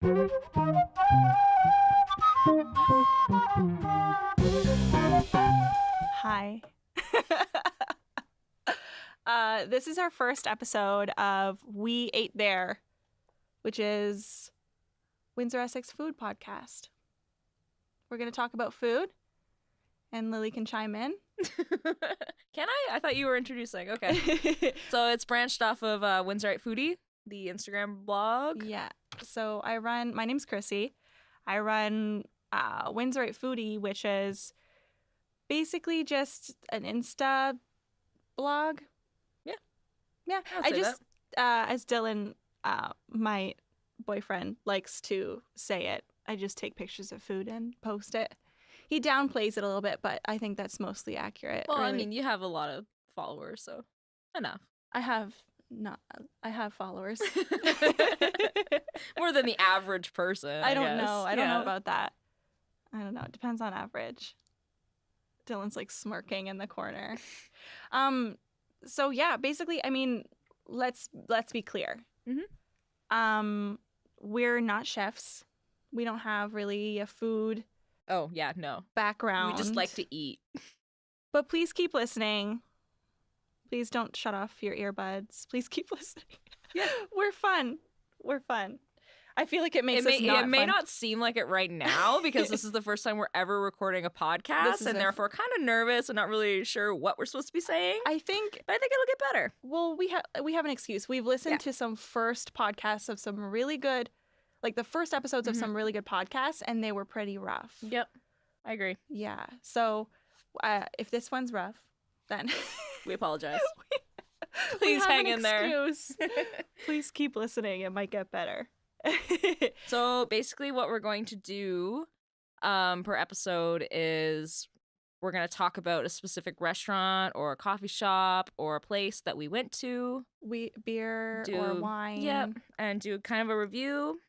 Hi. This is our first episode of We Ate There, which is Windsor Essex food podcast. We're going to talk about food, and Lily can chime in. Can I? I thought you were introducing. Okay. So it's branched off of WindsoriteFoodie, the Instagram blog. Yeah. So my name's Chrissy. I run WindsoriteFoodie, which is basically just an Insta blog. Yeah. I'll say As Dylan, my boyfriend, likes to say it, I just take pictures of food and post it. He downplays it a little bit, but I think that's mostly accurate. Well, really. I mean, you have a lot of followers, so enough. I have followers. More than the average person. I don't know. I don't know Yeah. about that. I don't know. It depends on average. Dylan's like smirking in the corner. So yeah, basically, I mean, let's be clear. Mhm. We're not chefs. We don't have really a food Oh, yeah, no. background. We just like to eat. But please keep listening. Please don't shut off your earbuds. Please keep listening. Yeah. We're fun. I feel like it makes us It may fun. not seem like it right now because this is the first time we're ever recording a podcast and therefore kind of nervous and not really sure what we're supposed to be saying. I think But I think it'll get better. Well, we have an excuse. We've listened to some first podcasts of some really good, like the first episodes of some really good podcasts, and they were pretty rough. Yep. I agree. Yeah. So if this one's rough, then We apologize. we Please have hang an in there. excuse. Please keep listening. It might get better. So basically what we're going to do per episode is we're going to talk about a specific restaurant or a coffee shop or a place that we went to. Beer or wine. Yep. And do kind of a review.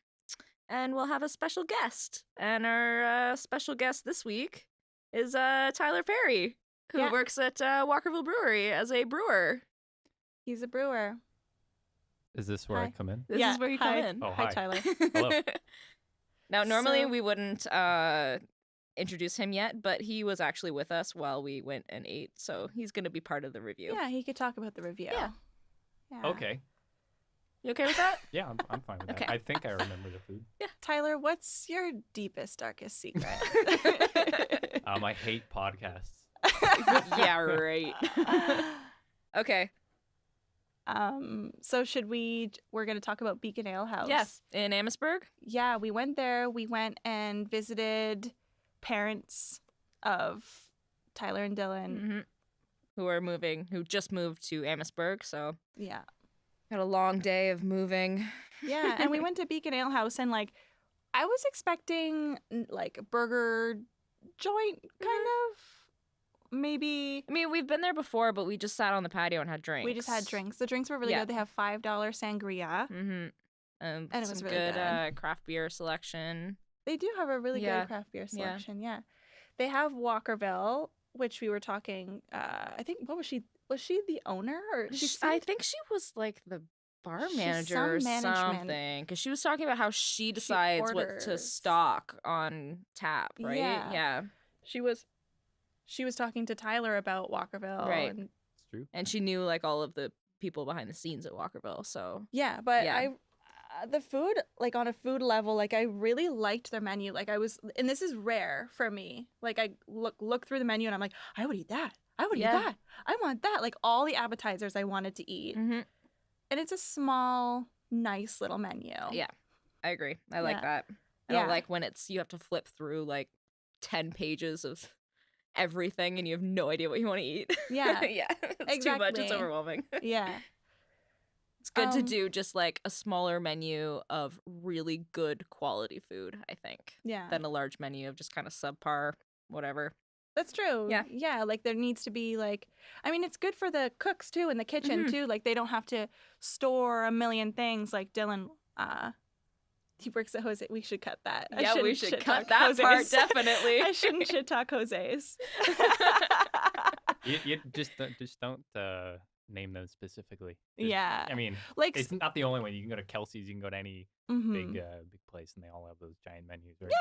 And we'll have a special guest. And our special guest this week is Tyler Perry, who works at Walkerville Brewery as a brewer. He's a brewer. Is this where Hi. I come in? This is where you come in. Oh, Hi, hi. Tyler. Hello. Now, normally So- we wouldn't introduce him yet, but he was actually with us while we went and ate, so he's going to be part of the review. Yeah, he could talk about the review. Yeah. Okay. You okay with that? Yeah, I'm fine with that. Okay. I think I remember the food. Tyler, what's your deepest, darkest secret? I hate podcasts. Yeah, right. Okay. So we're going to talk about Beacon Ale House. Yes, in Amherstburg. Yeah, we went there. We went and visited parents of Tyler and Dylan. Who just moved to Amherstburg, so Yeah. had a long day of moving. Yeah, and we went to Beacon Ale House, and like I was expecting like a burger joint kind of. Maybe I mean, we've been there before, but we just sat on the patio and had drinks. we just had drinks. The drinks were really Yeah. good. They have $5 sangria. Mm-hmm. And it was some really good. Craft beer selection. They do have a really Yeah. good craft beer selection. Yeah. They have Walkerville, which we were talking. I think what was she? Was she the owner or I think she was like the bar She's manager or some management. something, because she was talking about how she decides what to orders. stock on tap, right? Yeah. She was talking to Tyler about Walkerville. Right. And, It's true. And she knew like all of the people behind the scenes at Walkerville, so yeah, but Yeah. the food, like on a food level, like I really liked their menu. Like and this is rare for me. Like I look through the menu and I'm like, I would eat that. I would eat Yeah. that. I want that. Like all the appetizers I wanted to eat. Mm-hmm. And it's a small, nice little menu. Yeah, I agree. I like Yeah. that. I Yeah. don't like when you have to flip through like 10 pages of everything and you have no idea what you want to eat. Yeah. Yeah. It's too much. It's Exactly. overwhelming. Yeah. It's good to Um, do just like a smaller menu of really good quality food, I think, Yeah. than a large menu of just kind of subpar whatever. That's true. Yeah. Yeah. Like there needs to be like, I mean, it's good for the cooks too in the kitchen Mhm. too. Like they don't have to store a million things. Like Dylan, he works at Jose. We should cut that. I Yeah, shouldn't we should shit cut talk that Jose's. part, definitely. I shouldn't shit talk Jose's. You just don't name them specifically. There's- Yeah. I mean, Like, it's not the only one. You can go to Kelsey's. You can go to any mhm. big place, and they all have those giant menus, right?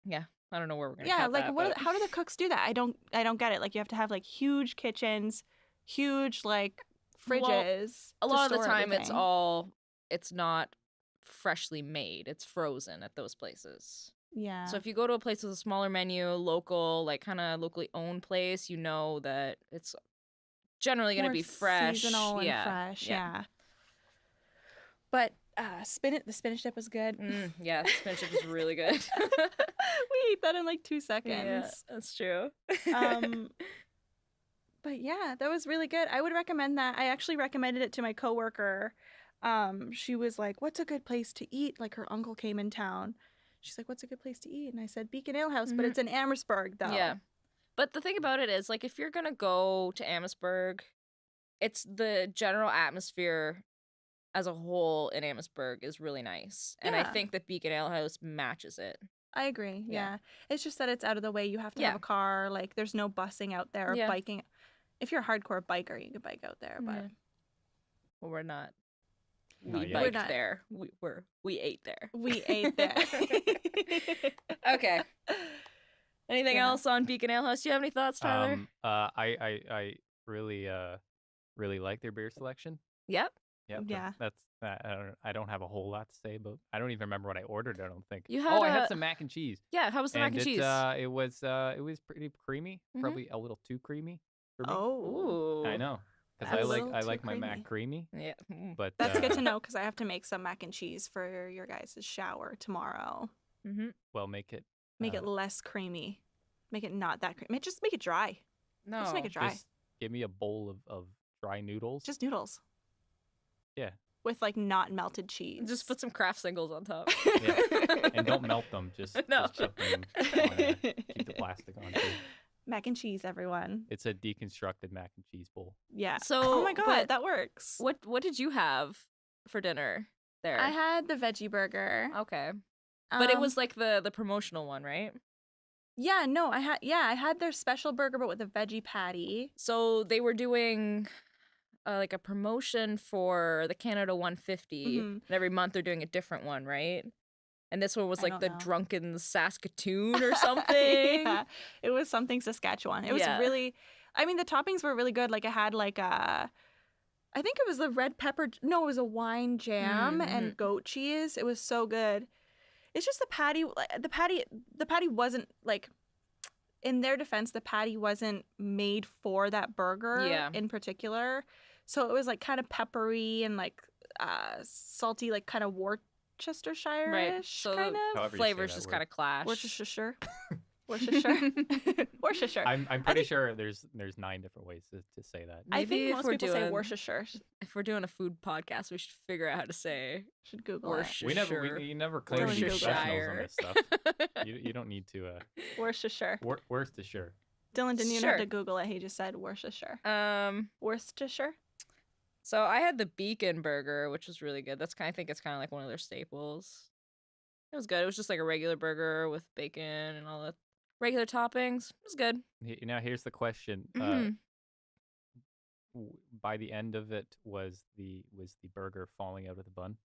Yeah. I don't know where we're gonna Yeah, cut like that, what? but- How do the cooks do that? I don't get it. Like you have to have like huge kitchens, huge like Well, fridges. a to lot of the store time everything. it's not freshly made. It's frozen at those places. Yeah. So if you go to a place with a smaller menu, local, like kind of locally owned place, you know that it's generally going to More be fresh. seasonal and yeah. fresh. Yeah. Yeah. But the spinach dip was good. Yeah, the spinach dip was really good. We ate that in like 2 Yeah, seconds. that's true. But yeah, that was really good. I would recommend that. I actually recommended it to my coworker. She was like, "What's a good place to eat?" Like her uncle came in town. She's like, "What's a good place to eat?" And I said, "Beacon Ale House," but Mhm. it's in Amherstburg though. Yeah. But the thing about it is, like, if you're going to go to Amherstburg, it's the general atmosphere as a whole in Amherstburg is really nice. And I Yeah. think that Beacon Ale House matches it. I agree. Yeah. Yeah. It's just that it's out of the way. You have to Yeah. have a car. Like there's no busing out there or Yeah. biking. If you're a hardcore biker, you could bike out there. But Yeah. Well, we're not. Not We yet. biked We're not. there. We ate there. we ate there. Okay. Anything Yeah. else on Beacon Ale House? Do you have any thoughts, Tyler? I really like their beer selection. Yep. Yeah. Yeah. That's I don't have a whole lot to say about. I don't even remember what I ordered. I don't think. You had I had a- some mac and cheese. Yeah. How was the mac and cheese? It was pretty creamy. Mhm. Probably a little too creamy for me. Oh. Ooh. I know. Because That's I a like little I too like my creamy. mac creamy. Yeah. But That's good to know because I have to make some mac and cheese for your guys' shower tomorrow. Mm-hmm. Well, make it Make it less creamy. Make it not that creamy. Just make it dry. No. Just make it dry. just give me a bowl of dry noodles. Just noodles. Yeah. With like not melted cheese. Just put some craft singles on top. Yeah. And don't melt them. Just No. just put them on there. Keep the plastic on too. Mac and cheese, everyone. It's a deconstructed mac and cheese bowl. Yeah. So, oh my god, but that works. What did you have for dinner there? I had the veggie burger. Okay. But it Um, was like the promotional one, right? Yeah, no, I had their special burger but with a veggie patty. So they were doing like a promotion for the Canada 150, Mhm. and every month they're doing a different one, right? And this one was I like don't the know. Drunken Saskatoon or something. Yeah, it was something Saskatchewan. It was Yeah. really, I mean, the toppings were really good. Like I had like I think it was the red pepper. No, it was a wine jam and goat cheese. It was so good. It's just the patty. The patty wasn't like. In their defense, the patty wasn't made for that burger Yeah. in particular. So it was like kind of peppery and like salty, like kind of Worcestershire-ish Right. So kind the of. However you say flavors that just word. kind of clash. Worcestershire. Worcestershire. Worcestershire. I'm pretty sure there's 9 different ways to say that. I Maybe think if most we're people say doing- Worcestershire. If we're doing a food podcast, we should figure out how to say Should Google Worcestershire. You never claim to be Worcestershire. professionals on this stuff. You don't need to. it. Worcestershire. Worcestershire. Dylan didn't even have Sure. to Google it. He just said Worcestershire. Worcestershire? So I had the Beacon burger, which was really good. I think it's kind of like one of their staples. It was good. It was just like a regular burger with bacon and all the regular toppings. It was good. Now here's the question. Mhm. By the end of it, was the burger falling out of the bun?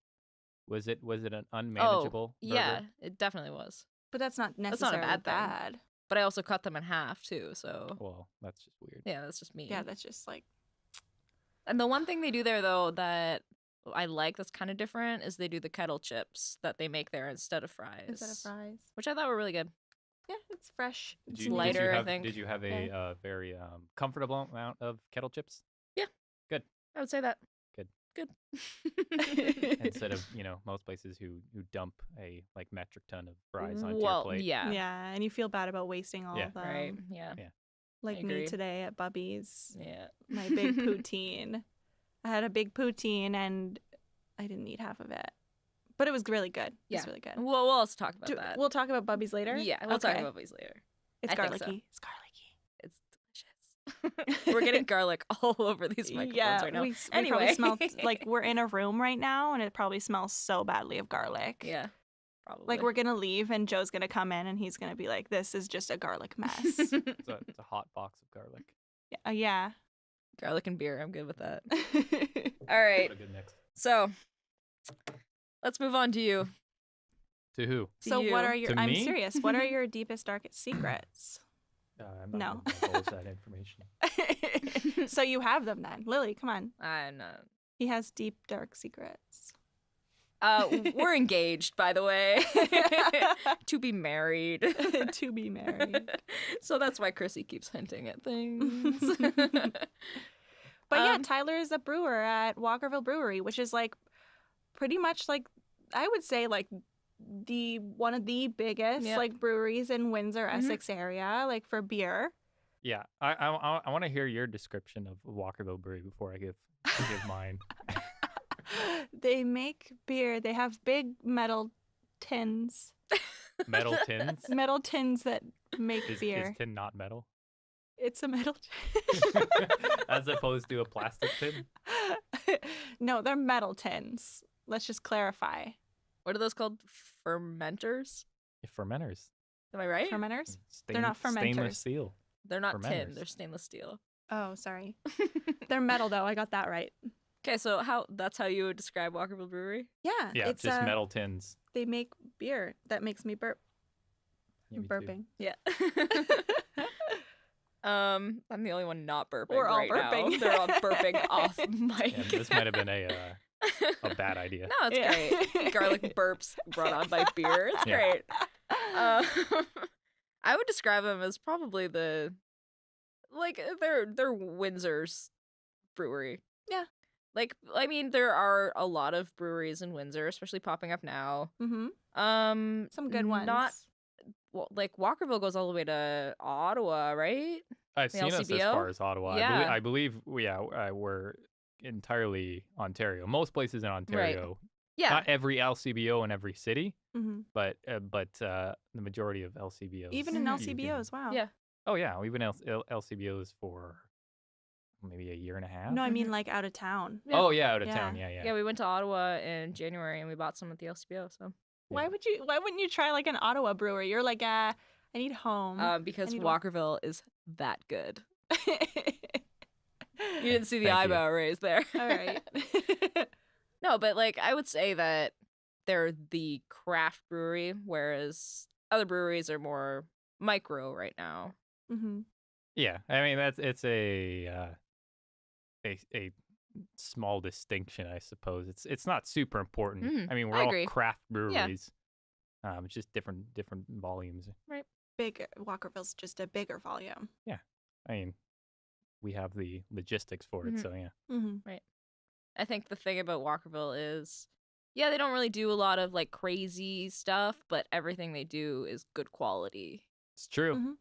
Was it an unmanageable burger? Yeah, it definitely was. But that's not not a necessarily bad bad. thing. But I also cut them in half too, so Well, that's just weird. yeah, that's just me. Yeah, that's just like And the one thing they do there though that I like that's kind of different is they do the kettle chips that they make there instead of fries. instead of fries. Which I thought were really good. Yeah, it's fresh. Did It's you, lighter, did you I have, think. Did you have a very comfortable amount of kettle chips I would say that. Good. Good. instead of most places who dump a like metric ton of fries onto your Well, plate? yeah. Yeah, and you feel bad about wasting all Yeah. of them. Right. Yeah. Like I me agree. today at Bubby's. Yeah. My big poutine. I had a big poutine and I didn't eat half of it. But it was really good. It was Yeah. really good. We'll also talk about that. We'll talk about Bubby's later? Yeah, we'll talk Okay. about these later. It's I think garlicky. so. It's garlicky. It's delicious. We're getting garlic all over these microphones Yeah, right now. we Anyway. probably smell like we're in a room right now and it probably smells so badly of garlic. Yeah. Probably. Like we're gonna leave and Joe's gonna come in and he's gonna be like, "This is just a garlic mess." It's a hot box of garlic. Yeah. Garlic and beer. I'm good with that. All right. What a good mix. So let's move on to you. To who? So you. what are your? To I'm me? serious. What are your deepest, darkest secrets? I'm No. not going to divulge that information. So you have them then, Lily. Come on. I'm not. He has deep, dark secrets. We're engaged, by the way, to be married. To be married. So that's why Chrissy keeps hinting at things. But yeah, Tyler is a brewer at Walkerville Brewery, which is like pretty much like I would say like the one of the biggest like breweries in Windsor, Essex area, like for beer. Yeah, I want to hear your description of Walkerville Brewery before I give mine. They make beer. They have big metal tins. Metal tins? Metal tins that make beer. Is tin not metal? It's a metal tin. As opposed to a plastic tin? No, they're metal tins. Let's just clarify. What are those called? Fermenters? Fermenters. Am I right? Fermenters? They're not fermenters. Stainless steel. They're not tin. Fermenters. They're stainless steel. Oh, sorry. They're metal though. I got that right. Okay, so that's how you would describe Walkerville Brewery? Yeah. Yeah, it's just metal tins. They make beer that makes me burp. Yeah, me too. Burping. Yeah. I'm the only one not burping. We're all right burping. Now. They're all burping off mic. Yeah, this might have been a bad idea. No, it's great. Garlic burps brought on by beer. It's great. I would describe them as probably they're Windsor's brewery. Yeah. Like, I mean, there are a lot of breweries in Windsor, especially popping up now. Mm-hmm. Some good ones. Like Walkerville goes all the way to Ottawa, right? I've The seen us as LCBO? far as Ottawa. Yeah. I believe we're entirely Ontario. Most places in Ontario. Yeah. Not every LCBO in every city, Mm-hmm. but the majority of LCBOs. Even in Mhm. LCBOs, wow. Yeah. Oh yeah, even LCBOs for maybe a year and a half. No, I mean like out of town. Yeah. Oh yeah, out of Yeah. town. Yeah. Yeah, we went to Ottawa in January and we bought some at the LCBO. So Why wouldn't you try like an Ottawa brewery? You're like, I need home. because I need Walkerville is that good. You didn't see the Thank you. eyebrow raise there. All right. No, but like I would say that they're the craft brewery, whereas other breweries are more micro right now. Mm-hmm. Yeah, I mean it's a small distinction, I suppose. It's not super important. Mhm, I mean, we're I all agree. craft breweries. It's just different volumes. Bigger. Walkerville's just a bigger volume. I mean, we have the logistics for it, Mhm. so yeah. Mm-hmm. I think the thing about Walkerville is, yeah, they don't really do a lot of like crazy stuff, but everything they do is good quality. It's true. Mhm.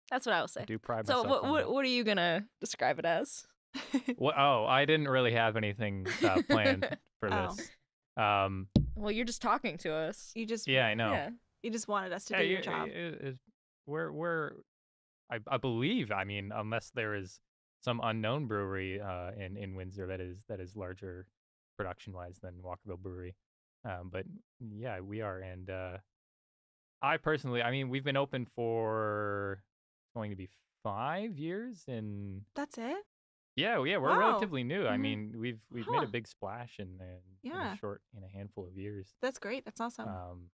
That's what I would I say. do pride So myself on what are you gonna describe it as? that. Oh, I didn't really have anything planned for Oh. this. Well, you're just talking to us. You just Yeah, I know. Yeah. you just wanted us to do your job. I believe. I mean, unless there is some unknown brewery in Windsor that is larger production wise than Walkerville Brewery, but yeah, we are. And I personally, I mean, we've been open for going to be 5 years, and That's it? yeah, we're Wow. relatively new. I Mhm. mean, we've made Huh. a big splash in Yeah. a handful of years. That's great. That's awesome.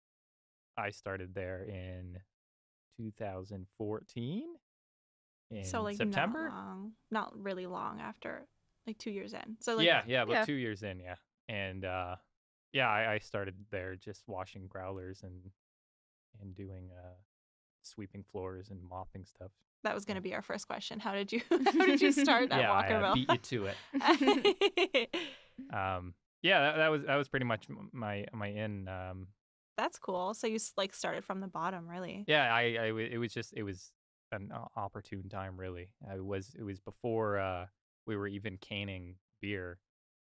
I started there in 2014 in So like September. not really long after, like 2 years in. So like yeah, about Yeah. 2 years in, yeah. And I started there just washing growlers and doing sweeping floors and mopping stuff. that was going to be our first question. How did you start at Yeah, I Walkerville? beat you to it. Yeah, that was pretty much my in. That's cool. So you like started from the bottom, really. Yeah, it was an opportune time, really. It was before we were even canning beer.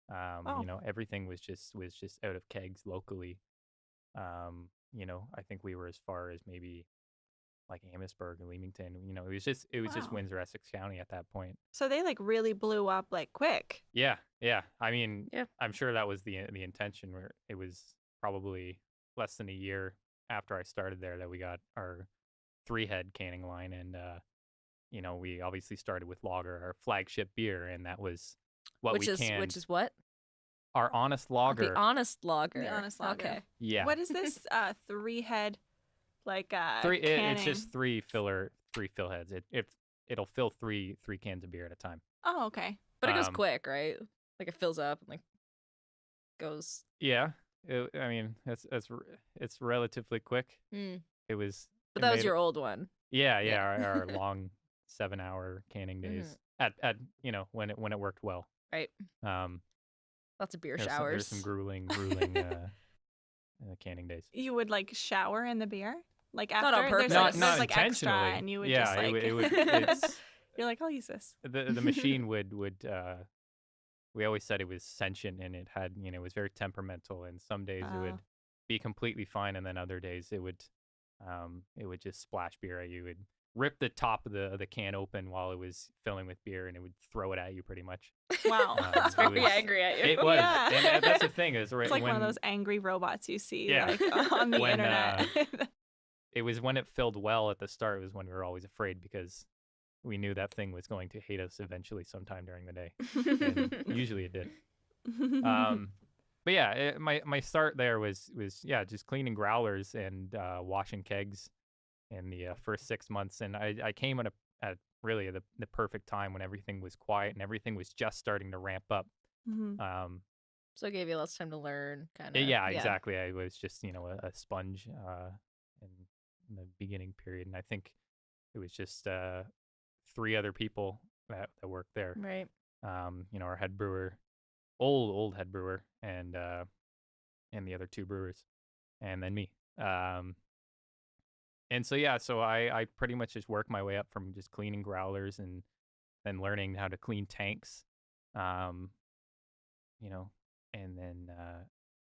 Oh. Everything was just out of kegs locally. I think we were as far as maybe like Amherstburg and Leamington. It was just Wow. Windsor, Essex County at that point. So they like really blew up like quick. Yeah. I mean, Yeah. I'm sure that was the intention. Where it was probably less than a year after I started there that we got our 3-head canning line, and we obviously started with lager, our flagship beer, and that was what which we is canned. which is what? Our honest lager. The honest lager. The honest lager. Okay. Yeah. What is this? 3-head, like It's canning? just three fill heads. It'll fill three cans of beer at a time. Oh, okay. But it goes quick, right? Like it fills up and like goes. Yeah. I mean, it's relatively quick. Mm. It was. But that was your old one. Yeah. Yeah. Our long 7-hour canning days at when it worked well. Right. Lots of beer showers. There's some grueling canning days. You would like shower in the beer, like Not after on purpose. there's Not like extra, intentionally. and you would Yeah, just like it's you're like, I'll use this. the machine would we always said it was sentient, and it had it was very temperamental, and some days it would be completely fine, and then other days it would just splash beer at you. It would rip the top of the can open while it was filling with beer, and it would throw it at you pretty much. Wow. It's very angry at you. It was. Yeah. And that's the thing is It's like one of those angry robots you see Yeah. like on the When, internet. it was when it filled well at the start was when we were always afraid, because we knew that thing was going to hate us eventually sometime during the day. And usually it did. But yeah, my start there was just cleaning growlers and washing kegs in the first 6 months, and I came at really the perfect time when everything was quiet and everything was just starting to ramp up. So it gave you less time to learn, kind of. Yeah, exactly. I was just a sponge in the beginning period, and I think it was just 3 other people that worked there. Right. Our head brewer, old head brewer, and the other 2 brewers, and then me. And so I pretty much just worked my way up from just cleaning growlers and then learning how to clean tanks, and then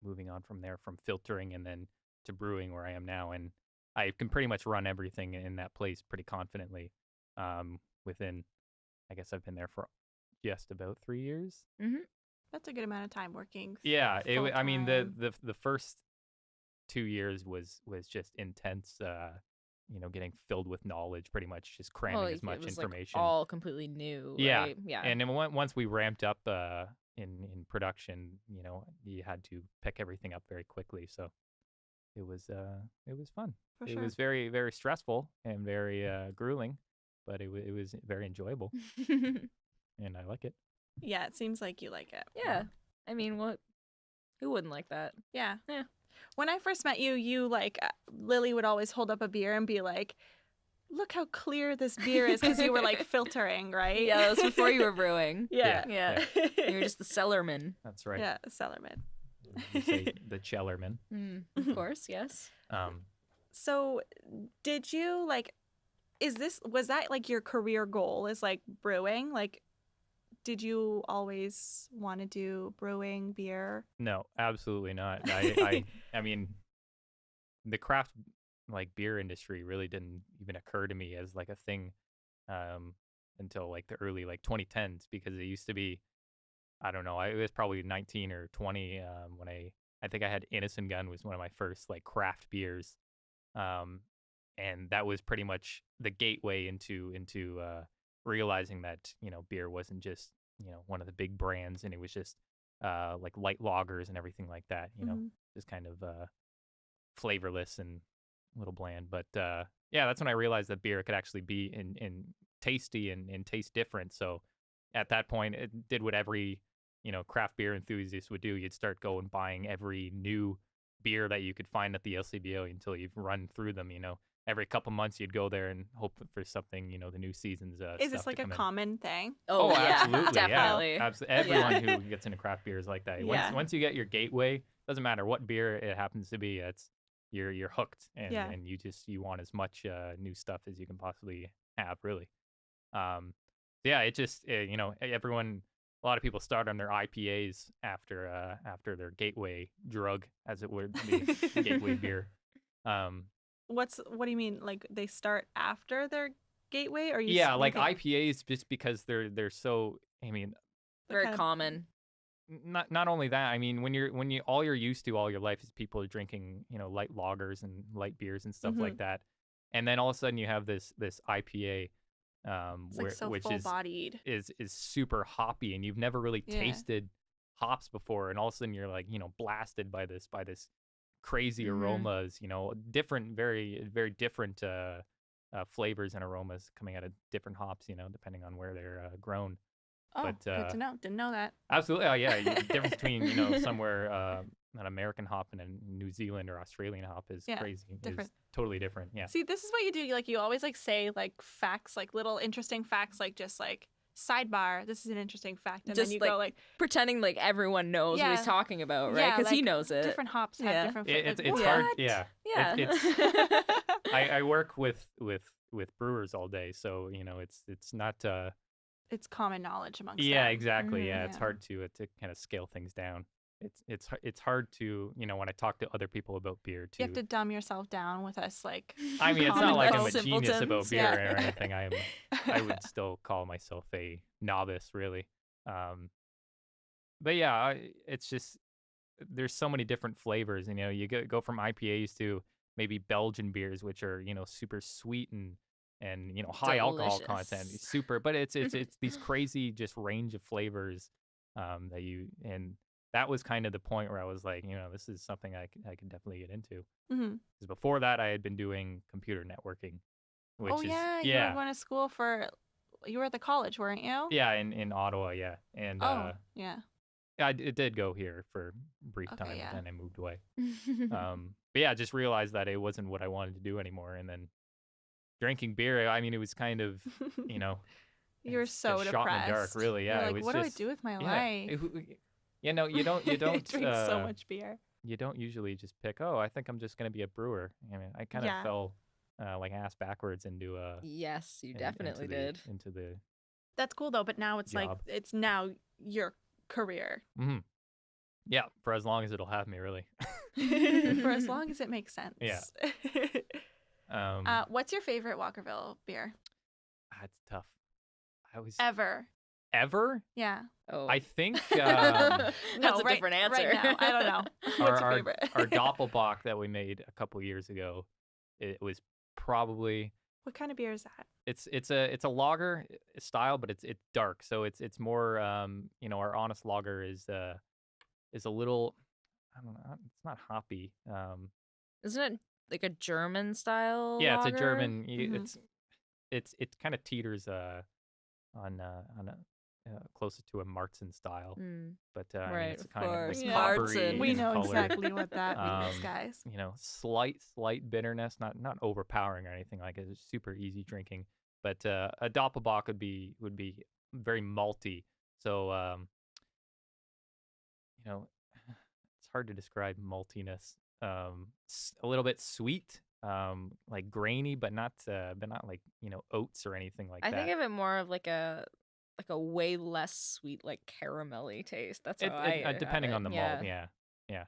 moving on from there, from filtering and then to brewing where I am now. And I can pretty much run everything in that place pretty confidently. Within, I guess I've been there for just about 3 years. Mm-hmm. That's a good amount of time working. Yeah, I mean full-time. the first 2 years was just intense. Getting filled with knowledge, pretty much just cramming as much it was information. Like all completely new. Yeah, Right? Yeah. And then once we ramped up in production, you had to pick everything up very quickly. So it was fun. For It sure. was very, very stressful and very grueling, but it was very enjoyable, and I like it. Yeah, it seems like you like it. Yeah. I mean, what? Who wouldn't like that? Yeah. Yeah. When I first met you, Lily would always hold up a beer and be like, look how clear this beer is, because you were like filtering, right? Yeah, that was before you were brewing. Yeah. Yeah. You were just the cellarman. That's right. Yeah, Cellarman. You say the Chellerman. Of course, yes. So did you was that like your career goal, is like brewing? Like, did you always want to do brewing, beer? No, absolutely not. I mean, the craft beer industry really didn't even occur to me as like a thing until like the early 2010s, because it used to be, I don't know, it was probably 19 or 20 when I think I had Innocent Gun was one of my first like craft beers, and that was pretty much the gateway into realizing that beer wasn't just one of the big brands, and it was just like light lagers and everything like that, just kind of flavorless and a little bland. But yeah, that's when I realized that beer could actually be in tasty and taste different. So at that point, it did what every craft beer enthusiast would do. You'd start going buying every new beer that you could find at the LCBO until you've run through them. Every couple months you'd go there and hope for something, the new season's Is this like a common thing? Oh, yeah, absolutely. definitely. Yeah, absolutely. Everyone who gets into craft beer is like that. Yeah. Once you get your gateway, doesn't matter what beer it happens to be, you're hooked, and you want as much new stuff as you can possibly have, really. Yeah, it just everyone, a lot of people start on their IPAs after their gateway drug, as it would be, gateway beer. What do you mean? Like they start after their gateway, or you? Yeah, like IPAs, just because they're so. I mean, very common. Not only that. I mean, when you all you're used to all your life is people are drinking light lagers and light beers and stuff like that, and then all of a sudden you have this IPA It's like so which full bodied. is super hoppy, and you've never really Yeah. tasted hops before, and all of a sudden you're like, blasted by this crazy Mhm. aromas, different, very very different flavors and aromas coming out of different hops, depending on where they're grown. Oh, But good to know. Didn't know that. absolutely, oh yeah, the difference between somewhere an American hop and a New Zealand or Australian hop is Yeah, crazy, different. is totally different. Yeah. See, this is what you do. You always say facts, little interesting facts, just sidebar. This is an interesting fact, and Just, then you go Pretending like everyone knows what he's Yeah. talking about, right? Yeah, Because he knows it. different hops have Yeah. different. It's what? hard. Yeah. Yeah. I work with brewers all day, so it's not. It's common knowledge amongst Yeah, them. exactly. Mhm. Yeah, it's Yeah. hard to kind of scale things down. It's hard to when I talk to other people about beer too. You have to dumb yourself down with us, I mean, it's not like I'm a Commonwealth genius about simpletons, beer yeah. or anything. I would still call myself a novice, really. But yeah, it's just there's so many different flavors. And, you go from IPAs to maybe Belgian beers, which are super sweet and high alcohol content, Delicious. super. But it's these crazy just range of flavors and that was kind of the point where I was like, this is something I could definitely get into. Mhm. Because before that, I had been doing computer networking, which Oh is yeah, you were going to school you were at the college, weren't you? yeah, in Ottawa, yeah, and Oh yeah. it did go here for a brief Okay, time, yeah. and then I moved away. But yeah, just realized that it wasn't what I wanted to do anymore, and then drinking beer. I mean, it was kind of You were it's so a depressed. shot in the dark, really. Yeah, You're it was what just do I do with my yeah. life? You don't I drink so much beer. you don't usually just pick. Oh, I think I'm just gonna be a brewer. I mean, I kind of Yeah. fell ass backwards into Yes, you into definitely did. into the That's cool though, but now it's job. it's now your career. Yeah, for as long as it'll have me, really. For as long as it makes sense. Yeah. What's your favorite Walkerville beer? That's tough. I was Ever. ever. Yeah. Oh, I think that's No, a different answer. Right now. I don't know. What's your favorite? our Doppelbock that we made a couple years ago, it was probably What kind of beer is that? it's a lager style, but it's dark, so it's more our honest lager is a little, I don't know, it's not hoppy. Isn't it like a German style? Yeah, it's a lager? German. Mhm. It kind of teeters on a closer to a Marzen style, Mm. but I mean, Right, it's of kind course. of Yeah. coppery Marzen. in We know color. exactly what that means, Um, guys. Slight bitterness, not overpowering or anything like it. It's super easy drinking, but a Doppelbock would be very malty. So it's hard to describe maltiness. A little bit sweet, like grainy, but not like oats or anything like I that. think of it more of like a way less sweet, like caramelly taste. That's how I have depending it. on the Yeah. malt, yeah.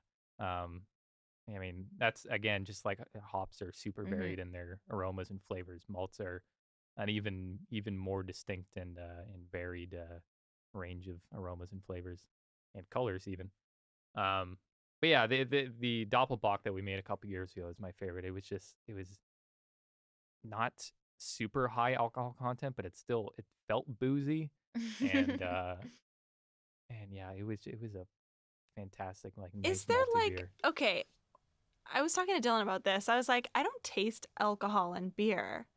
I mean, that's again just like hops are super Mhm. varied in their aromas and flavors. Malts are an even more distinct and varied range of aromas and flavors and colors even. But yeah, the Doppelbock that we made a couple years ago is my favorite. It was not super high alcohol content, but it felt boozy and and yeah, it was a fantastic nice Is there malty beer. okay, I was talking to Dylan about this. I was like, I don't taste alcohol in beer.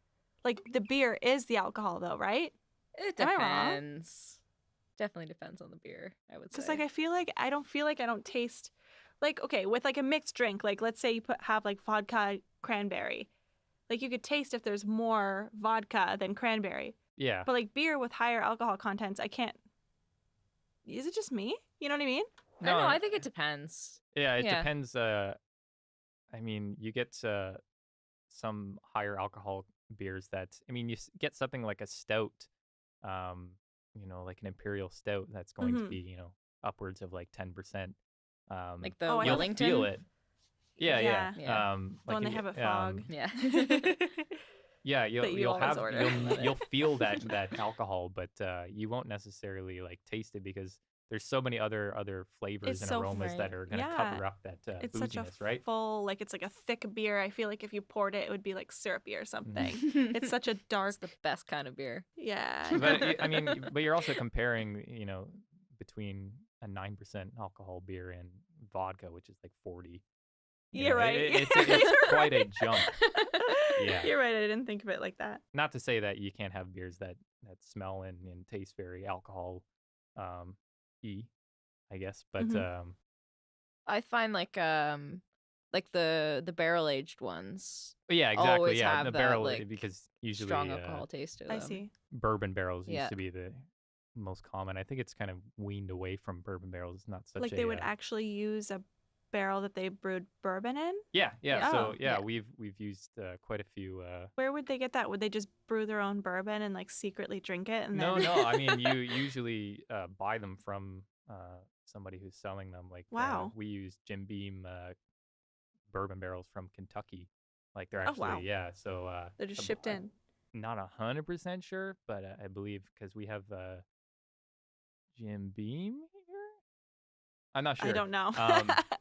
The beer is the alcohol though, right? It Am I wrong? depends. Definitely depends on the beer, I would say. Because I don't feel like I don't taste okay, with a mixed drink, let's say you have vodka cranberry. You could taste if there's more vodka than cranberry. Yeah. But beer with higher alcohol contents, I can't. Is it just me? You know what I mean? I don't know. I think it depends. Yeah, it Yeah. depends. I mean, you get some higher alcohol beers that, I mean, get something like a stout, like an imperial stout that's going to Mhm. be, upwards of 10%. Like the Oh, I you'll Wellington. feel it. Yeah. Yeah. The one they have at Fog. Yeah. Yeah, That you you'll always have order. you'll feel that alcohol, but you won't necessarily taste it because there's so many other flavors It's and so aromas that are going to cover up that It's such a booziness, right? full, like it's like a thick beer. I feel like if you poured it, it would be like syrupy or something. It's such a dark. It's the best kind of beer. Yeah. But but you're also comparing, between a 9% alcohol beer and vodka, which is like 40. You're right. It's quite a jump. Yeah. You're right. I didn't think of it like that. Not to say that you can't have beers that smell and taste very alcohol I guess, but I find like the barrel aged ones. yeah, exactly. Always Yeah, have the that, barrel like, because usually strong alcohol taste to them. I see. bourbon barrels used Yeah. to be the most common. I think it's kind of weaned away from bourbon barrels. It's not such Like a they would actually use a barrel that they brewed bourbon in. yeah. So Oh, yeah. we've used quite a few. Where would they get that? Would they just brew their own bourbon and like secretly drink it? And No, then... no. I mean, you usually buy them from somebody who's selling them. Like Wow. we use Jim Beam bourbon barrels from Kentucky. Like they're Oh, actually wow. So They're just the- shipped in. Not 100% sure, but I believe because we have Jim Beam here. I'm not sure. I don't know.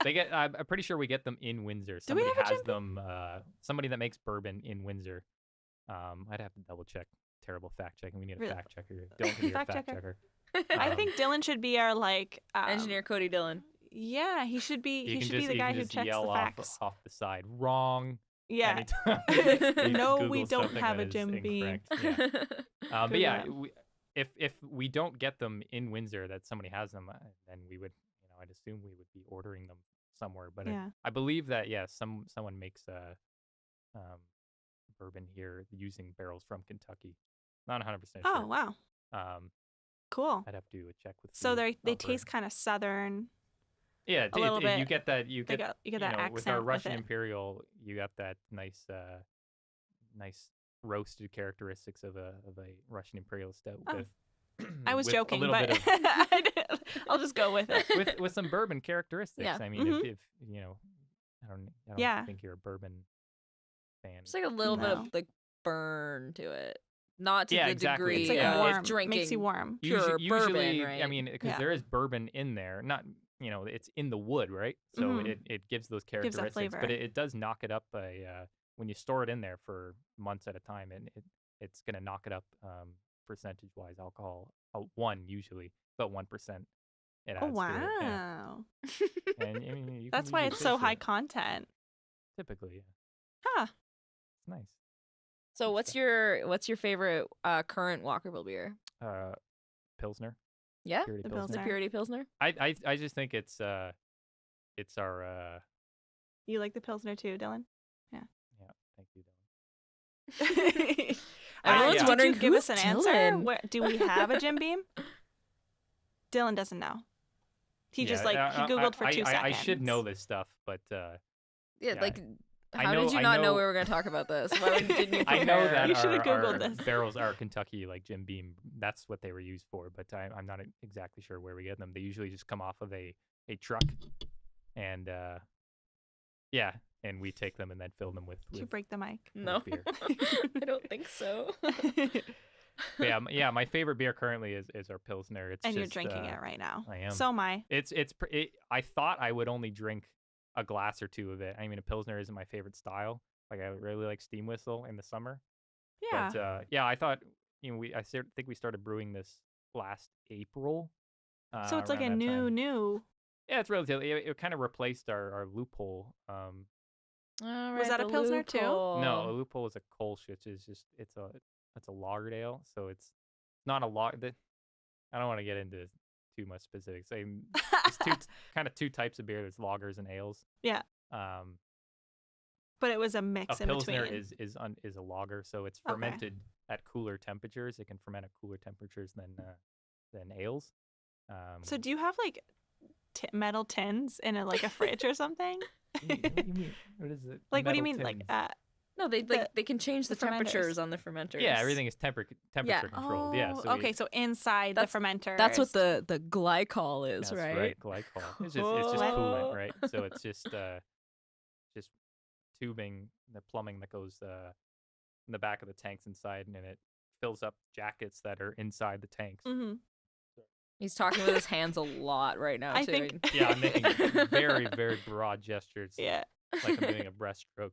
They get. I'm pretty sure we get them in Windsor. Do we Somebody have a has Jim them. Somebody that makes bourbon in Windsor. I'd have to double check. Terrible fact checking. We need a Really? fact checker. Don't be a Fact fact checker. checker. I think Dylan should be our like Engineer Cody Dillon. Yeah, he should be. You He can should just, be the you guy can who just checks yell the facts. off the side. Wrong. Yeah. Anytime. No, Google we don't something have that a is Jim Beam. incorrect. Yeah. But Good yeah, one. if we don't get them in Windsor, that somebody has them, then we would, I'd assume we would be ordering them somewhere. But Yeah. I believe that someone makes bourbon here using barrels from Kentucky. Not 100% sure. Oh wow, cool. I'd have to check with. So the they operator. taste kind of southern. Yeah, a little bit. You get that. You They get you get that accent with our Russian with it. Imperial. You got that nice roasted characteristics of a Russian Imperial stout. Oh. With, I was with a joking, little but bit of, I'll just go with it. with some bourbon characteristics. Yeah. I mean, Mhm. if I don't Yeah. think you're a bourbon fan. It's like a little bit No. of like burn to it, not to Yeah, the exactly. degree It's like Yeah. of warm. drinking. Makes you warm. Pure Usually, bourbon, right? I mean, because Yeah. there is bourbon in there. Not it's in the wood, right? So Mhm. it gives those Gives that characteristics, but flavor. it does knock it up when you store it in there for months at a time, and it's gonna knock it up percentage wise. Alcohol one usually, but 1%. It adds Oh to it. Yeah. wow. And I mean, you can That's why usually it's so taste high it. content. Typically, yeah, Huh. it's nice. So Good what's stuff. your favorite current Walkerville beer? Pilsner. Yeah, Purity The Pilsner. the Purity Pilsner. I just think it's our You like the Pilsner too, Dylan? yeah. Thank you, Dylan. Everyone's yeah. wondering Did you give who's us an answer? Dylan? Where, do we have a Jim Beam? Dylan doesn't know. He just he Googled for 2 seconds. I should know this stuff, but Yeah, Yeah, like I how know- did you I not know know- we were going to talk about this? Why didn't you I know prepare? that You should've our Googled this. barrels are Kentucky, like Jim Beam. That's what they were used for, but I'm not exactly sure where we get them. They usually just come off of a truck, and yeah, and we take them and then fill them with. Did you break the mic? No, beer. I don't think so. But yeah, my favorite beer currently is our Pilsner. It's And just, you're drinking it right now. I am. So am I. I thought I would only drink a glass or two of it. I mean, a Pilsner isn't my favorite style. Like I really like Steam Whistle in the summer. Yeah. But yeah, I thought think we started brewing this last April. So it's like a around that time. new. Yeah, it's relatively. It kind of replaced our loophole. All Was that a the Pilsner too? loophole. No, a loophole is a Kolsch, which is just it's a lager ale, so it's not a lager. I don't want to get into too much specifics. It's two types of beer. There's lagers and ales. Yeah. But it was a A mix in Pilsner between. is a lager, so it's Okay. fermented at cooler temperatures. It can ferment at cooler temperatures than ales. So do you have like metal tins in a fridge or something? what do you mean? What is it? Like what do you Metal mean? tins? No, they they can change the, the fermenters. temperatures on the fermenters. Yeah, everything is temperature controlled. Yeah. Oh, So okay. So inside the That's- fermenter. That's what the glycol is, that's right? Glycol. It's just coolant, right? So it's just tubing, the plumbing that goes in the back of the tanks inside, and then it fills up jackets that are inside the tanks. Mm-hmm. He's talking with his hands a lot right now, I too. think- Yeah, I'm making very, very broad gestures, Yeah. like I'm doing a breaststroke.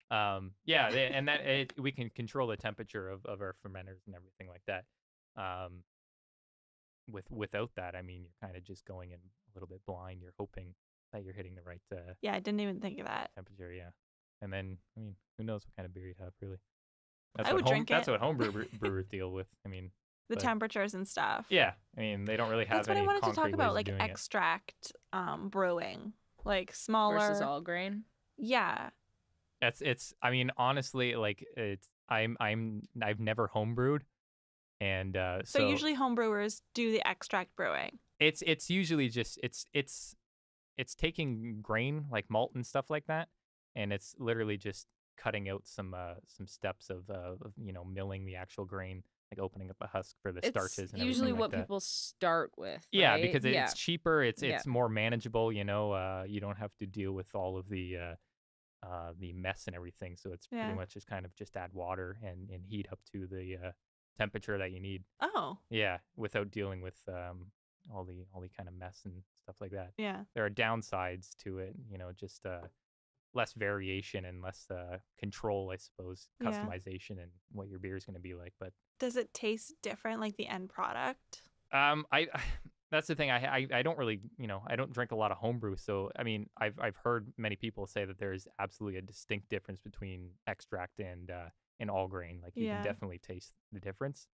And we can control the temperature of our fermenters and everything like that. Without that, I mean, you're kind of just going in a little bit blind. You're hoping that you're hitting the right Yeah, I didn't even think of that. temperature. Yeah, and then I mean, who knows what kind of beer you have really? I would drink That's it. what home brewers deal with. I mean, The but- temperatures and stuff. yeah, I mean, they don't really have That's what I any wanted to concrete talk about, ways like of doing it. extract brewing, like smaller. Versus all grain. Yeah. It's. I mean, honestly, like I've never homebrewed, and So usually home brewers do the extract brewing. it's usually just it's taking grain like malt and stuff like that, and it's literally just cutting out some steps of milling the actual grain, like opening up a husk for the starches It's and usually everything what like that. people start with. Yeah, right? because yeah. it's cheaper. It's Yeah. more manageable. You don't have to deal with all of the mess and everything. So it's Yeah. pretty much just kind of just add water and heat up to the temperature that you need. Oh, Yeah, without dealing with all the kind of mess and stuff like that. yeah. There are downsides to it. Just less variation and less control, I suppose, Yeah. customization and what your beer is going to be like. But Does it taste different, like the end product? I that's the thing. I don't really, I don't drink a lot of homebrew. So I mean, I've heard many people say that there is absolutely a distinct difference between extract and all grain. Like you Yeah. can definitely taste the difference.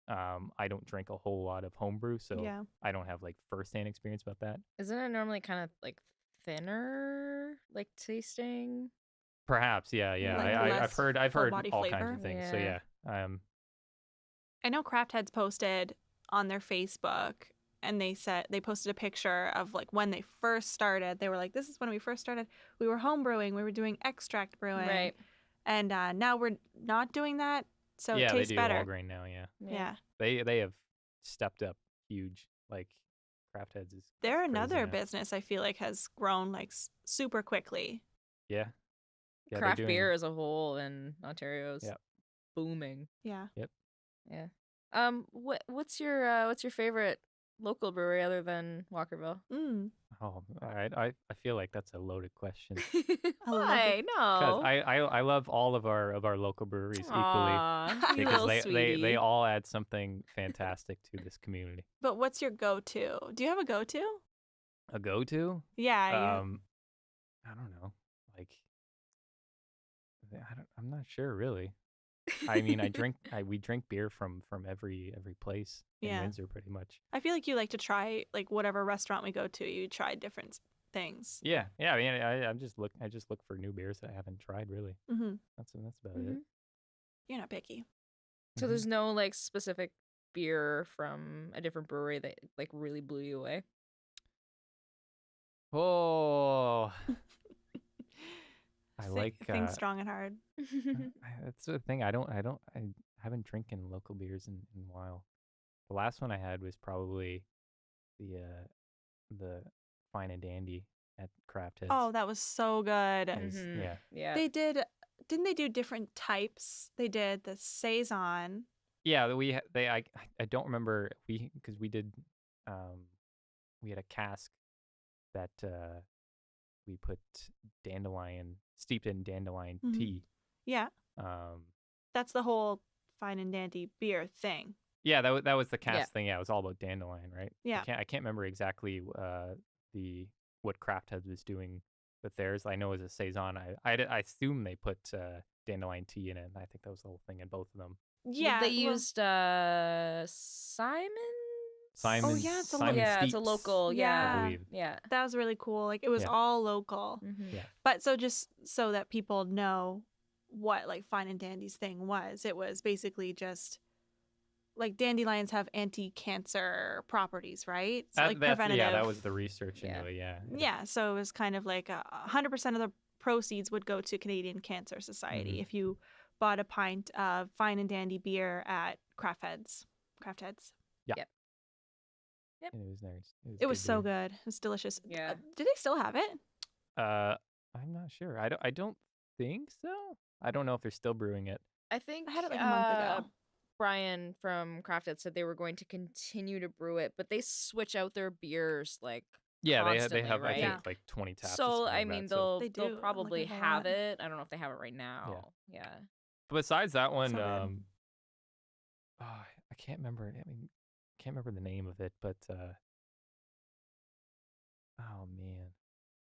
I don't drink a whole lot of homebrew, so Yeah. I don't have like firsthand experience about that. Isn't it normally kind of like thinner, like tasting? Perhaps, yeah. Like I've less heard full body all kinds flavor? of things. So Yeah. yeah, I know Craft Heads posted on their Facebook, and they posted a picture of like when they first started. They were like, "This is when we first started. We were home brewing. We were doing extract brewing, Right. And now we're not doing that, so yeah, it they tastes do better." all grain now. Yeah, Yeah. they have stepped up huge. Like Craft Heads is They're crazy another now. business I feel like has grown like super quickly. Yeah, they're Craft doing- beer as a whole in Ontario is Yep. booming. Yeah. Yeah. What's your favorite local brewery other than Walkerville? Oh, all right. I feel like that's a loaded question Why? because No. I love all of our local breweries equally Aw, you because little they sweetie. all add something fantastic to this community. But what's your go-to? Do you have a go-to? A go-to? Yeah. I don't know. Like, I'm not sure really. I mean, we drink beer from every place in Yeah. Windsor pretty much. I feel like you like to try like whatever restaurant we go to. You try different things. Yeah. I mean, I just look for new beers that I haven't tried really. Mm-hmm. That's about Mhm. it. You're not picky. So Mhm. there's no like specific beer from a different brewery that like really blew you away? Oh, I like. Think strong and hard. That's the thing. I haven't drinking local beers in a while. The last one I had was probably the Fine and Dandy at Craft Heads. Oh, that was so good. That was- Mhm. yeah. Yeah. Didn't they do different types? They did the saison. Yeah, I don't remember because we did we had a cask that we put steeped in dandelion Mhm. tea. Yeah, Um that's the whole fine and dandy beer thing. yeah, that was the Yeah. cask thing. Yeah, it was all about dandelion, right? Yeah. I can't remember exactly what Craft Heads was doing with theirs. I know it was a saison. I assume they put dandelion tea in it, and I think that was the whole thing in both of them. Yeah, They well, used Simon. Simon. yeah, it's a Simon Yeah, it's a Steeps, local. I Yeah. believe. Yeah. that was really cool. Like it was Yeah. all local. Mhm. Yeah. But so just so that people know what like Fine and Dandy's thing was, it was basically just like dandelions have anti-cancer properties, right? So like preventative. Yeah, that was the research Yeah. into it. Yeah. Yeah, so it was kind of like 100% of the proceeds would go to Canadian Cancer Society Mhm. if you bought a pint of Fine and Dandy beer at Craft Heads. And it was nice. It was good so beer. good. It was delicious. Yeah. Do they still have it? I'm not sure. I don't think so. I don't know if they're still brewing it. I think I had it like a month ago. Brian from Crafted said they were going to continue to brew it, but they switch out their beers like Yeah, they constantly, have right? I Yeah. think like 20 taps. or So something I like mean, that, so. They they'll do. I'm probably looking for have that. it. I don't know if they have it right now. Yeah. Besides that one, So good. I can't remember. I mean, can't remember the name of it, but oh man,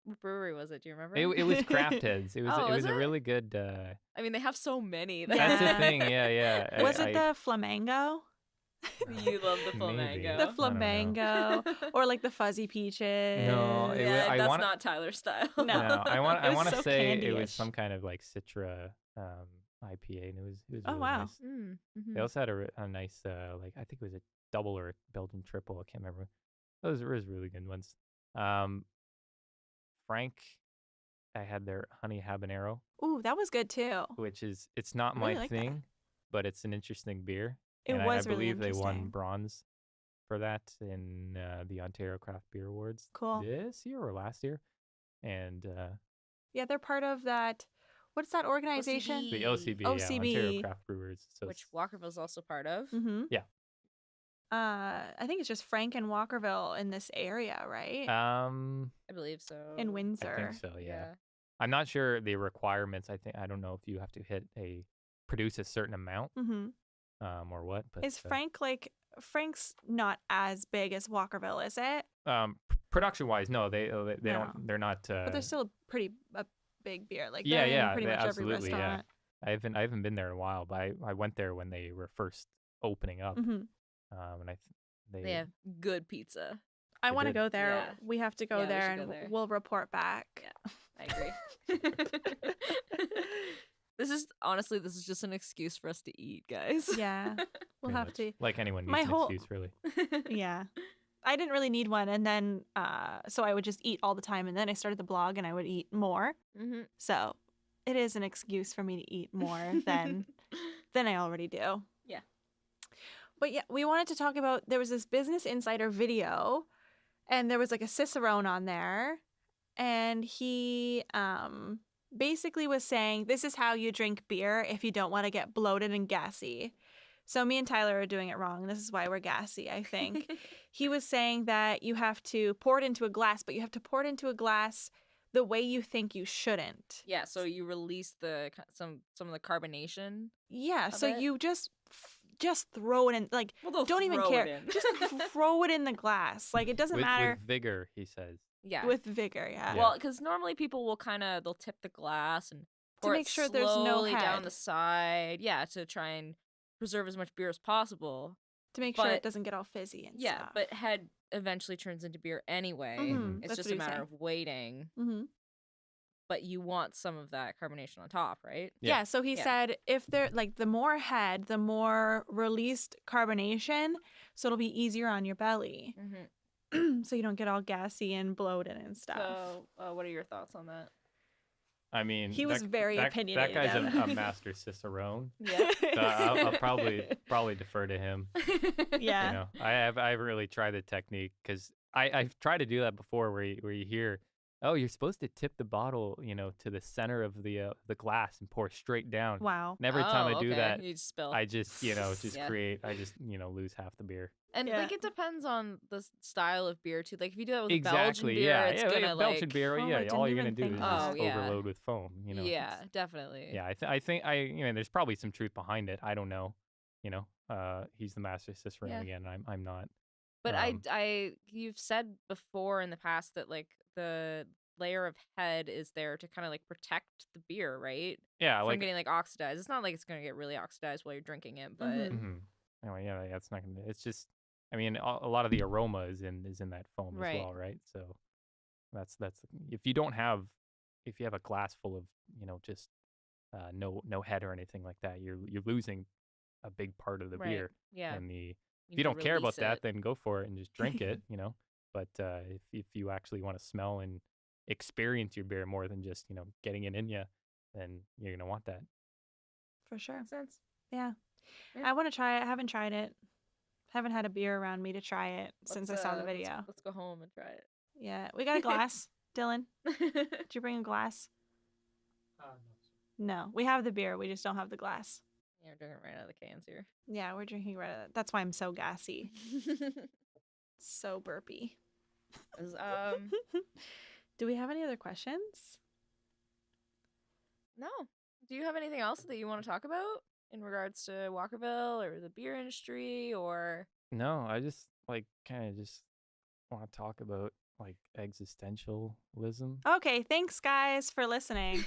What brewery was it? Do you remember? it was Craft Heads. It was Oh, it was is a it? really good. I mean, they have so many. That's the Yeah. thing. Yeah. Was it the Flamingo? You love the Maybe. flamingo. The I don't know. Flamingo, or like the fuzzy peaches? No, it was- Yeah, I that's wanna- not Tyler style. No. No, I want It was to so say it was candy-ish. some kind of like Citra IPA, and it was Oh, really wow. nice. Mm-hmm. They also had a nice like I think it was a double or a Belgian triple. I can't remember. Those were really good ones. Frank, I had their honey habanero, Ooh, that was good too. which it's not Really my like that. thing, but it's an interesting beer. It and was I really believe they won interesting. bronze for that in the Ontario Craft Beer Awards Cool. this year or last year. And Yeah, they're part of that. What's that organization? the OCB, yeah, Ontario OCB. Craft Brewers. So Which Walkerville's also part of. Mm-hmm. Yeah. I think it's just Frank and Walkerville in this area, right? I believe so. in I Windsor. think so, yeah. I'm not sure the requirements. I don't know if you have to produce a certain amount Mm-hmm. or what. But Is Frank Frank's not as big as Walkerville, is it? production wise, no, they No. don't. They're not. But they're still a big beer. Like Yeah, they're yeah, in pretty they- much every absolutely, yeah. restaurant. I haven't been there in a while, but I went there when they were first opening up. Mm-hmm. And They have good pizza. I They want to did. go there. Yeah. We have to go Yeah, we there should and go there. we'll report back. Yeah. I agree. This is just an excuse for us to eat, guys. Yeah. We'll pretty have much. to. Like anyone needs My an whole- excuse, really. Yeah. I didn't really need one. And then, so I would just eat all the time. And then I started the blog and I would eat more. Mm-hmm. So it is an excuse for me to eat more than I already do. Yeah. But yeah, we wanted to talk about, there was this Business Insider video and there was like a Cicerone on there. And he basically was saying, this is how you drink beer if you don't want to get bloated and gassy. So me and Tyler are doing it wrong. This is why we're gassy, I think. He was saying that you have to pour it into a glass, but you have to pour it into a glass the way you think you shouldn't. Yeah, so you release some of the carbonation. Yeah, Of so it? you just throw it in, like, Well, they'll don't even throw care. it in. Just throw it in the glass. Like, it doesn't matter. With vigor, he says. Yeah. With vigor, yeah. Well, because normally people will they'll tip the glass and pour make it sure there's no slowly down head. the side. Yeah, to try and preserve as much beer as possible. To make sure but- it doesn't get all fizzy and Yeah, stuff. but head eventually turns into beer anyway. Mhm, It's that's just what a he was matter saying. of waiting. Mm-hmm. But you want some of that carbonation on top, right? Yeah, so he Yeah. said if they're like the more head, the more released carbonation, so it'll be easier on your belly. Mm-hmm. So you don't get all gassy and bloated and stuff. So, what are your thoughts on that? I mean, He was very that opinionated. guy's Evan. a master cicerone. Yeah. So I'll probably defer to him. Yeah. You know, I haven't really tried the technique because I've tried to do that before, where you hear, oh, you're supposed to tip the bottle, to the center of the glass and pour straight down. Wow. And every time I do okay. that, You just spill. I just Yeah. lose half the beer. And Yeah. like it depends on the style of beer too. Like if you do that with Exactly. a Belgian beer, Yeah. it's yeah. gonna Belgian like beer. Oh, I Yeah. didn't All you're even gonna do think is of just that. Oh, yeah. overload with foam. yeah, It's- definitely. Yeah. I think there's probably some truth behind it. I don't know. He's the master cicerone Yeah. again. I'm not. But Um, you've said before in the past that like the layer of head is there to kind of like protect the beer, right? Yeah. From Like. getting like oxidized. It's not like it's gonna get really oxidized while you're drinking it, but Mhm. Mhm. Anyway, yeah, it's not gonna. It's just, I mean, a lot of the aroma is in that foam Right. as well, right? So that's if you have a glass full of just no head or anything like that, you're losing a big part of the right. beer. Yeah. And if need you to don't care about release that, it. then go for it and just drink it, But if you actually want to smell and experience your beer more than just getting it in you, then you're gonna want that. For sure. Makes sense. Yeah. Yeah. I want to try it. I haven't tried it. Haven't had a beer around me to try it since I saw the video. Let's go home and try it. Yeah. We got a glass. Dylan, did you bring a glass? No. We have the beer. We just don't have the glass. Yeah, we're drinking right out of the cans here. Yeah, we're drinking right out of That's why I'm so gassy. So burpy. Do we have any other questions? No. Do you have anything else that you want to talk about in regards to Walkerville or the beer industry or? No, I just kind of just want to talk about existentialism. Okay, thanks guys for listening.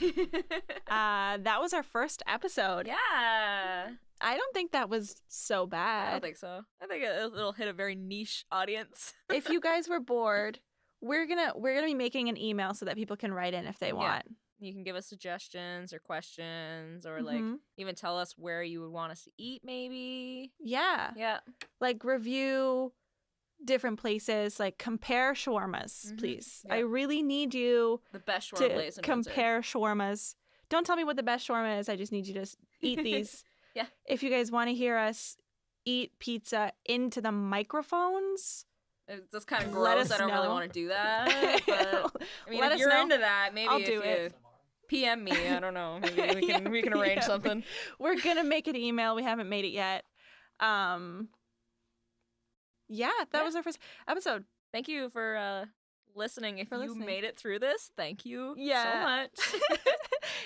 That was our first episode. Yeah. I don't think that was so bad. I don't think so. I think it'll hit a very niche audience. If you guys were bored, we're gonna be making an email so that people can write in if they want. You can give us suggestions or questions or Mhm. even tell us where you would want us to eat maybe. Yeah. Yeah. Review different places, compare shawarmas, Mhm. please. Yeah. I really need you The best shawarma to place in Windsor. compare shawarmas. Don't tell me what the best shawarma is. I just need you to eat these. Yeah. If you guys want to hear us eat pizza into the microphones, It's kind of Let gross. us I don't really know. want to do that. But I mean, Let if us you're know. into that, maybe I'll if do you it. PM me, I don't know. Maybe we can we can arrange Yeah, something. we're gonna make an email. We haven't made it yet. Yeah, that was our first episode. Thank you for listening. If For you listening. made it through this, thank you Yeah. so much.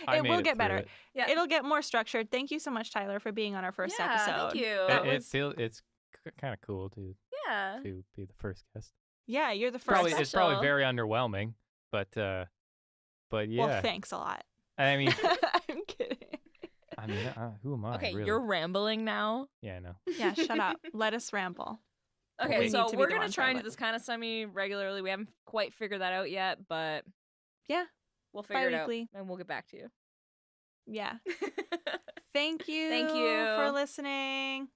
I It made will it get through better. it. Yeah. It'll get more structured. Thank you so much, Tyler, for being on our first Yeah, episode. thank you. That It was- feels it's kind of cool to Yeah. be the first guest. Yeah, you're the first. Probably it's probably special. very underwhelming, but yeah. Well, thanks a lot. I mean, I'm kidding. who am I? Okay, really? you're rambling now. Yeah, I know. Yeah, shut up. Let us ramble. Okay, We so need to be we're the gonna ones try and do rambling. this kind of semi-regularly. We haven't quite figured that out yet, but Yeah, we'll figure it out bi-weekly. and we'll get back to you. Yeah. Thank you. Thank you. for listening.